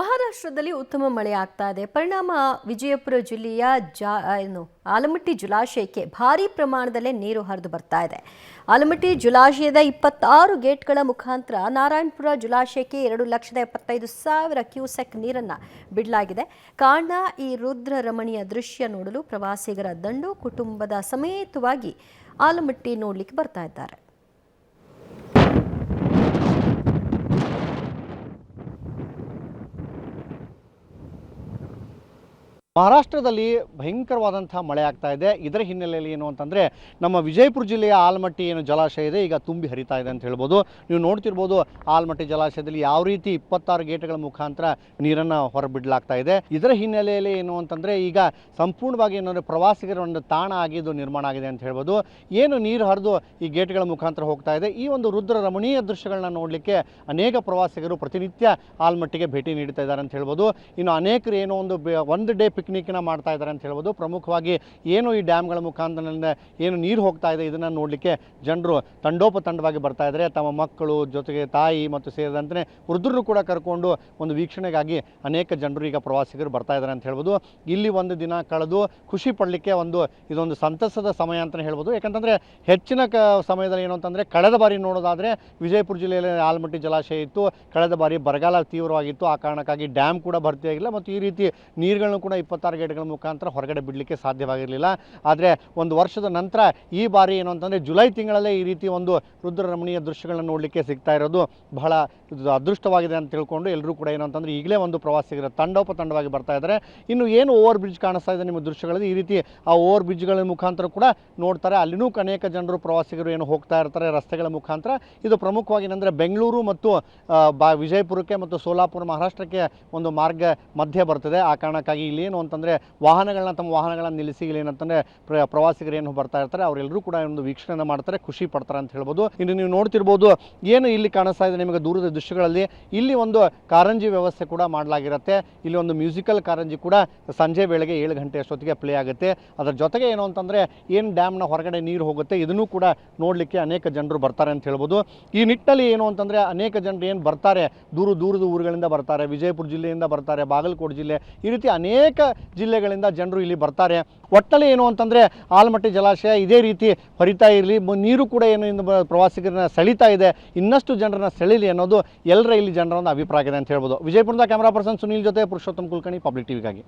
ಮಹಾರಾಷ್ಟ್ರದಲ್ಲಿ ಉತ್ತಮ ಮಳೆ ಆಗ್ತಾ ಇದೆ. ಪರಿಣಾಮ ವಿಜಯಪುರ ಜಿಲ್ಲೆಯ ಆಲಮಟ್ಟಿ ಜಲಾಶಯಕ್ಕೆ ಭಾರೀ ಪ್ರಮಾಣದಲ್ಲಿ ನೀರು ಹರಿದು ಬರ್ತಾ ಇದೆ. ಆಲಮಟ್ಟಿ ಜಲಾಶಯದ 26 ಗೇಟ್ಗಳ ಮುಖಾಂತರ ನಾರಾಯಣಪುರ ಜಲಾಶಯಕ್ಕೆ 2,75,000 ಕ್ಯೂಸೆಕ್ ನೀರನ್ನು ಬಿಡಲಾಗಿದೆ. ಕಾರಣ ಈ ರುದ್ರ ರಮಣೀಯ ದೃಶ್ಯ ನೋಡಲು ಪ್ರವಾಸಿಗರ ದಂಡು ಕುಟುಂಬದ ಸಮೇತವಾಗಿ ಆಲಮಟ್ಟಿ ನೋಡಲಿಕ್ಕೆ ಬರ್ತಾ ಇದ್ದಾರೆ. ಮಹಾರಾಷ್ಟ್ರದಲ್ಲಿ ಭಯಂಕರವಾದಂಥ ಮಳೆ ಆಗ್ತಾ ಇದೆ. ಇದರ ಹಿನ್ನೆಲೆಯಲ್ಲಿ ಏನು ಅಂತಂದರೆ ನಮ್ಮ ವಿಜಯಪುರ ಜಿಲ್ಲೆಯ ಆಲಮಟ್ಟಿ ಏನು ಜಲಾಶಯ ಇದೆ ಈಗ ತುಂಬಿ ಹರಿತಾ ಇದೆ ಅಂತ ಹೇಳ್ಬೋದು. ನೀವು ನೋಡ್ತಿರ್ಬೋದು ಆಲಮಟ್ಟಿ ಜಲಾಶಯದಲ್ಲಿ ಯಾವ ರೀತಿ 26 ಗೇಟ್ಗಳ ಮುಖಾಂತರ ನೀರನ್ನು ಹೊರಬಿಡಲಾಗ್ತಾ ಇದೆ. ಇದರ ಹಿನ್ನೆಲೆಯಲ್ಲಿ ಏನು ಅಂತಂದರೆ ಈಗ ಸಂಪೂರ್ಣವಾಗಿ ಏನಂದರೆ ಪ್ರವಾಸಿಗರ ಒಂದು ತಾಣ ಆಗಿದ್ದು ನಿರ್ಮಾಣ ಆಗಿದೆ ಅಂತ ಹೇಳ್ಬೋದು. ಏನು ನೀರು ಹರಿದು ಈ ಗೇಟ್ಗಳ ಮುಖಾಂತರ ಹೋಗ್ತಾ ಇದೆ, ಈ ಒಂದು ರುದ್ರ ರಮಣೀಯ ದೃಶ್ಯಗಳನ್ನ ನೋಡಲಿಕ್ಕೆ ಅನೇಕ ಪ್ರವಾಸಿಗರು ಪ್ರತಿನಿತ್ಯ ಆಲಮಟ್ಟಿಗೆ ಭೇಟಿ ನೀಡ್ತಾ ಇದ್ದಾರೆ ಅಂತ ಹೇಳ್ಬೋದು. ಇನ್ನು ಅನೇಕರು ಏನೋ ಒಂದು ಡೇ ಪಿಕ್ನಿಕ್ನ ಮಾಡ್ತಾ ಇದ್ದಾರೆ ಅಂತ ಹೇಳ್ಬೋದು. ಪ್ರಮುಖವಾಗಿ ಏನು ಈ ಡ್ಯಾಮ್ಗಳ ಮುಖಾಂತರದಿಂದ ಏನು ನೀರು ಹೋಗ್ತಾ ಇದೆ ಇದನ್ನು ನೋಡಲಿಕ್ಕೆ ಜನರು ತಂಡೋಪತಂಡವಾಗಿ ಬರ್ತಾ ಇದ್ದಾರೆ. ತಮ್ಮ ಮಕ್ಕಳು ಜೊತೆಗೆ ತಾಯಿ ಮತ್ತು ಸೇರಿದಂತೆ ವೃದ್ಧರು ಕೂಡ ಕರ್ಕೊಂಡು ಒಂದು ವೀಕ್ಷಣೆಗಾಗಿ ಅನೇಕ ಜನರು ಈಗ ಪ್ರವಾಸಿಗರು ಬರ್ತಾ ಇದ್ದಾರೆ ಅಂತ ಹೇಳ್ಬೋದು. ಇಲ್ಲಿ ಒಂದು ದಿನ ಕಳೆದು ಖುಷಿ ಪಡಲಿಕ್ಕೆ ಇದೊಂದು ಸಂತಸದ ಸಮಯ ಅಂತಲೇ ಹೇಳ್ಬೋದು. ಯಾಕಂತಂದರೆ ಹೆಚ್ಚಿನ ಸಮಯದಲ್ಲಿ ಏನು ಅಂತಂದರೆ ಕಳೆದ ಬಾರಿ ನೋಡೋದಾದರೆ ವಿಜಯಪುರ ಜಿಲ್ಲೆಯಲ್ಲಿ ಆಲಮಟ್ಟಿ ಜಲಾಶಯ ಇತ್ತು. ಕಳೆದ ಬಾರಿ ಬರಗಾಲ ತೀವ್ರವಾಗಿತ್ತು. ಆ ಕಾರಣಕ್ಕಾಗಿ ಡ್ಯಾಮ್ ಕೂಡ ಭರ್ತಿಯಾಗಿಲ್ಲ ಮತ್ತು ಈ ರೀತಿ ನೀರುಗಳನ್ನು ಕೂಡ 26 ಗೇಟ್ಗಳ ಮುಖಾಂತರ ಹೊರಗಡೆ ಬಿಡಲಿಕ್ಕೆ ಸಾಧ್ಯವಾಗಿರಲಿಲ್ಲ. ಆದರೆ ಒಂದು ವರ್ಷದ ನಂತರ ಈ ಬಾರಿ ಏನು ಅಂತಂದರೆ ಜುಲೈ ತಿಂಗಳಲ್ಲೇ ಈ ರೀತಿ ಒಂದು ರುದ್ರ ರಮಣೀಯ ದೃಶ್ಯಗಳನ್ನು ನೋಡಲಿಕ್ಕೆ ಸಿಗ್ತಾ ಇರೋದು ಬಹಳ ಅದೃಷ್ಟವಾಗಿದೆ ಅಂತ ತಿಳ್ಕೊಂಡು ಎಲ್ಲರೂ ಕೂಡ ಏನು ಅಂತಂದರೆ ಈಗಲೇ ಒಂದು ಪ್ರವಾಸಿಗರ ತಂಡೋಪತಂಡವಾಗಿ ಬರ್ತಾ ಇದ್ದಾರೆ. ಇನ್ನು ಏನು ಓವರ್ ಬ್ರಿಡ್ಜ್ ಕಾಣಿಸ್ತಾ ಇದೆ ನಿಮ್ಮ ದೃಶ್ಯಗಳಲ್ಲಿ, ಈ ರೀತಿ ಆ ಓವರ್ ಬ್ರಿಡ್ಜ್ಗಳ ಮುಖಾಂತರ ಕೂಡ ನೋಡ್ತಾರೆ. ಅಲ್ಲಿನೂ ಅನೇಕ ಜನರು ಪ್ರವಾಸಿಗರು ಏನು ಹೋಗ್ತಾ ಇರ್ತಾರೆ ರಸ್ತೆಗಳ ಮುಖಾಂತರ. ಇದು ಪ್ರಮುಖವಾಗಿ ಏನಂದರೆ ಬೆಂಗಳೂರು ಮತ್ತು ವಿಜಯಪುರಕ್ಕೆ ಮತ್ತು ಸೋಲಾಪುರ ಮಹಾರಾಷ್ಟ್ರಕ್ಕೆ ಒಂದು ಮಾರ್ಗ ಮಧ್ಯೆ ಬರ್ತದೆ. ಆ ಕಾರಣಕ್ಕಾಗಿ ಇಲ್ಲಿ ಏನು ಅಂತಂದರೆ ತಮ್ಮ ವಾಹನಗಳನ್ನು ನಿಲ್ಲಿಸಿ ಇಲ್ಲಿ ಏನಂತಂದರೆ ಪ್ರವಾಸಿಗರು ಏನು ಬರ್ತಾ ಇರ್ತಾರೆ ಅವರೆಲ್ಲರೂ ಕೂಡ ಒಂದು ವೀಕ್ಷಣೆ ಮಾಡ್ತಾರೆ, ಖುಷಿ ಪಡ್ತಾರೆ ಅಂತ ಹೇಳ್ಬೋದು. ಇನ್ನು ನೀವು ನೋಡ್ತಿರ್ಬೋದು ಏನು ಇಲ್ಲಿ ಕಾಣಿಸ್ತಾ ಇದೆ ನಿಮಗೆ ದೂರದ ದೃಶ್ಯಗಳಲ್ಲಿ, ಇಲ್ಲಿ ಒಂದು ಕಾರಂಜಿ ವ್ಯವಸ್ಥೆ ಕೂಡ ಮಾಡಲಾಗಿರುತ್ತೆ. ಇಲ್ಲಿ ಒಂದು ಮ್ಯೂಸಿಕಲ್ ಕಾರಂಜಿ ಕೂಡ ಸಂಜೆ ವೇಳೆಗೆ 7 ಗಂಟೆ ಅಷ್ಟೊತ್ತಿಗೆ ಪ್ಲೇ ಆಗುತ್ತೆ. ಅದರ ಜೊತೆಗೆ ಏನು ಅಂತಂದರೆ ಏನು ಡ್ಯಾಮ್ನ ಹೊರಗಡೆ ನೀರು ಹೋಗುತ್ತೆ ಇದನ್ನು ಕೂಡ ನೋಡಲಿಕ್ಕೆ ಅನೇಕ ಜನರು ಬರ್ತಾರೆ ಅಂತ ಹೇಳ್ಬೋದು. ಈ ನಿಟ್ಟಿನಲ್ಲಿ ಏನು ಅಂತಂದರೆ ಅನೇಕ ಜನರು ಏನು ಬರ್ತಾರೆ ದೂರದ ಊರುಗಳಿಂದ ಬರ್ತಾರೆ, ವಿಜಯಪುರ ಜಿಲ್ಲೆಯಿಂದ ಬರ್ತಾರೆ, ಬಾಗಲಕೋಟೆ ಜಿಲ್ಲೆ, ಈ ರೀತಿ ಅನೇಕ ಜಿಲ್ಲೆಗಳಿಂದ ಜನರು ಇಲ್ಲಿ ಬರ್ತಾರೆ. ಒಟ್ಟಲ್ಲಿ ಏನು ಅಂತಂದರೆ ಆಲಮಟ್ಟಿ ಜಲಾಶಯ ಇದೇ ರೀತಿ ಹರಿತಾ ಇರಲಿ, ನೀರು ಕೂಡ ಏನು ಪ್ರವಾಸಿಗರನ್ನ ಸೆಳೀತಾ ಇದೆ, ಇನ್ನಷ್ಟು ಜನರನ್ನ ಸೆಳೀಲಿ ಅನ್ನೋದು ಎಲ್ಲರ ಇಲ್ಲಿ ಜನರ ಒಂದು ಅಭಿಪ್ರಾಯ ಇದೆ ಅಂತ ಹೇಳ್ಬೋದು. ವಿಜಯಪುರದ ಕ್ಯಾಮರಾ ಪರ್ಸನ್ ಸುನೀಲ್ ಜೊತೆ ಪುರುಷೋತ್ತಮ್ ಕುಲಕರ್ಣಿ, ಪಬ್ಲಿಕ್ ಟಿವಿಗಾಗಿ.